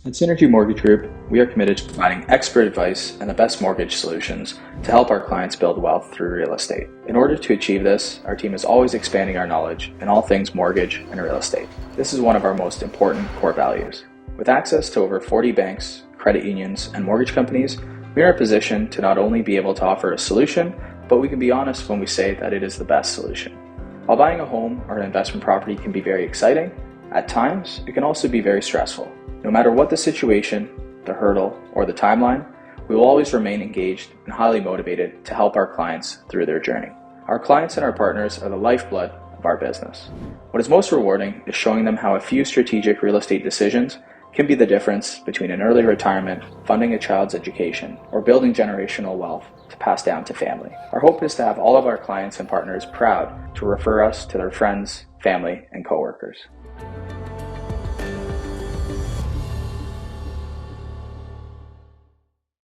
At Synergy Mortgage Group, we are committed to providing expert advice and the best mortgage solutions to help our clients build wealth through real estate. In order to achieve this, our team is always expanding our knowledge in all things mortgage and real estate. This is one of our most important core values. With access to over 40 banks, credit unions, and mortgage companies, we are in a position to not only be able to offer a solution, but we can be honest when we say that it is the best solution. While buying a home or an investment property can be very exciting, at times it can also be very stressful. No matter what the situation, the hurdle, or the timeline, we will always remain engaged and highly motivated to help our clients through their journey. Our clients and our partners are the lifeblood of our business. What is most rewarding is showing them how a few strategic real estate decisions can be the difference between an early retirement, funding a child's education, or building generational wealth to pass down to family. Our hope is to have all of our clients and partners proud to refer us to their friends, family, and coworkers.